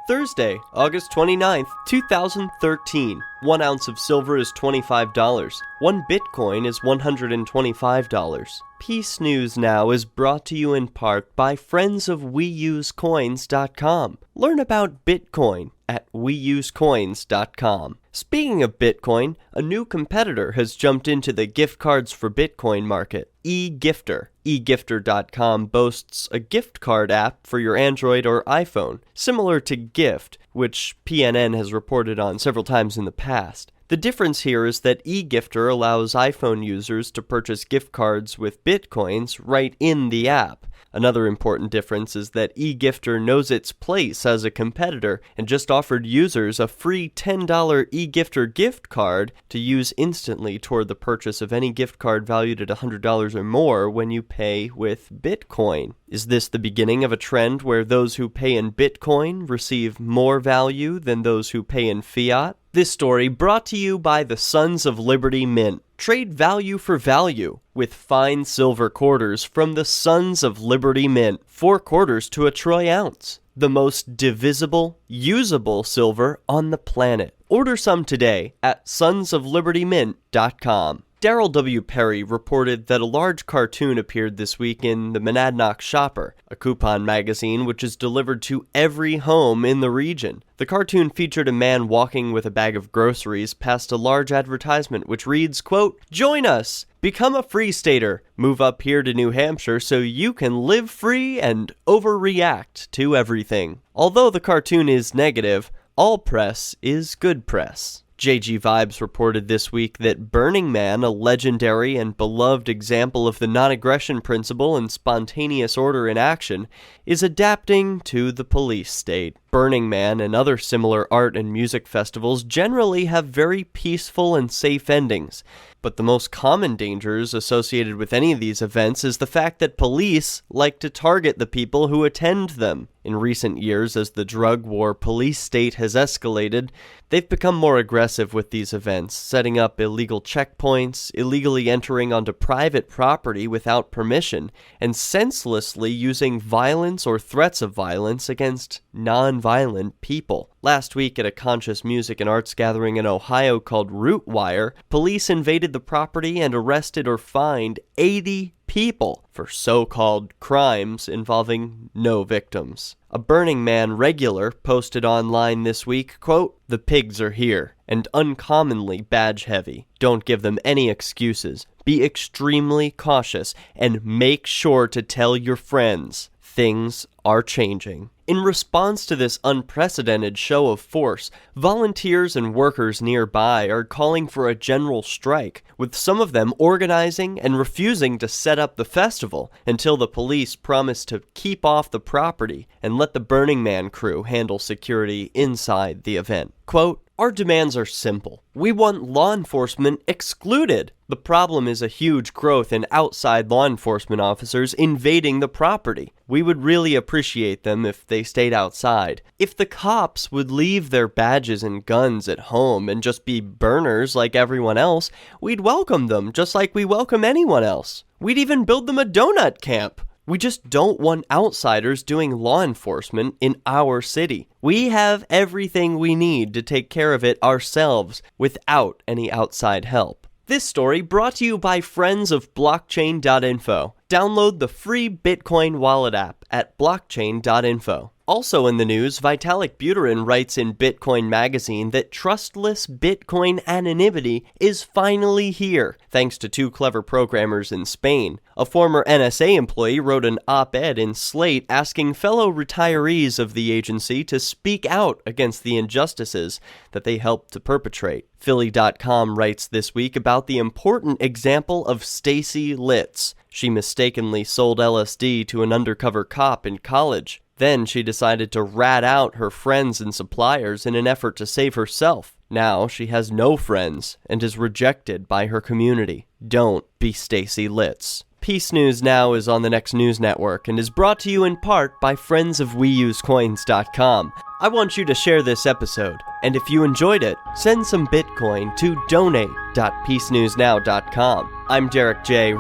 Thursday, August 29th, 2013. 1 ounce of silver is $25. 1 Bitcoin is $125. Peace News Now is brought to you in part by friends of WeUseCoins.com. Learn about Bitcoin at WeUseCoins.com. Speaking of Bitcoin, a new competitor has jumped into the gift cards for Bitcoin market, EGifter. EGifter.com boasts a gift card app for your Android or iPhone, similar to Gyft, which PNN has reported on several times in the past. The difference here is that EGifter allows iPhone users to purchase gift cards with Bitcoins right in the app. Another important difference is that EGifter knows its place as a competitor and just offered users a free $10 EGifter gift card to use instantly toward the purchase of any gift card valued at $100 or more when you pay with Bitcoin. Is this the beginning of a trend where those who pay in Bitcoin receive more value than those who pay in fiat? This story brought to you by the Sons of Liberty Mint. Trade value for value with fine silver quarters from the Sons of Liberty Mint. 4 quarters to a troy ounce. The most divisible, usable silver on the planet. Order some today at sonsoflibertymint.com. Daryl W. Perry reported that a large cartoon appeared this week in the Monadnock Shopper, a coupon magazine which is delivered to every home in the region. The cartoon featured a man walking with a bag of groceries past a large advertisement which reads, quote, "Join us! Become a Free Stater! Move up here to New Hampshire so you can live free and overreact to everything." Although the cartoon is negative, all press is good press. JG Vibes reported this week that Burning Man, a legendary and beloved example of the non-aggression principle and spontaneous order in action, is adapting to the police state. Burning Man and other similar art and music festivals generally have very peaceful and safe endings, but the most common dangers associated with any of these events is the fact that police like to target the people who attend them. In recent years, as the drug war police state has escalated, they've become more aggressive with these events, setting up illegal checkpoints, illegally entering onto private property without permission, and senselessly using violence or threats of violence against non-violent people. Last week at a conscious music and arts gathering in Ohio called Rootwire, police invaded the property and arrested or fined 80 people for so-called crimes involving no victims. A Burning Man regular posted online this week, quote, "The pigs are here, and uncommonly badge-heavy. Don't give them any excuses. Be extremely cautious, and make sure to tell your friends. Things are changing." In response to this unprecedented show of force, volunteers and workers nearby are calling for a general strike, with some of them organizing and refusing to set up the festival until the police promise to keep off the property and let the Burning Man crew handle security inside the event. Quote, "Our demands are simple. We want law enforcement excluded. The problem is a huge growth in outside law enforcement officers invading the property. We would really appreciate them if they stayed outside. If the cops would leave their badges and guns at home and just be burners like everyone else, we'd welcome them just like we welcome anyone else. We'd even build them a donut camp. We just don't want outsiders doing law enforcement in our city. We have everything we need to take care of it ourselves without any outside help." This story brought to you by friends of blockchain.info. Download the free Bitcoin wallet app at blockchain.info. Also in the news, Vitalik Buterin writes in Bitcoin Magazine that trustless Bitcoin anonymity is finally here, thanks to 2 clever programmers in Spain. A former NSA employee wrote an op-ed in Slate asking fellow retirees of the agency to speak out against the injustices that they helped to perpetrate. Philly.com writes this week about the important example of Stacy Litz. She mistakenly sold LSD to an undercover cop in college. Then she decided to rat out her friends and suppliers in an effort to save herself. Now she has no friends and is rejected by her community. Don't be Stacy Litz. Peace News Now is on the Next News Network and is brought to you in part by friends of WeUseCoins.com. I want you to share this episode, and if you enjoyed it, send some Bitcoin to donate.peacenewsnow.com. I'm Derek J.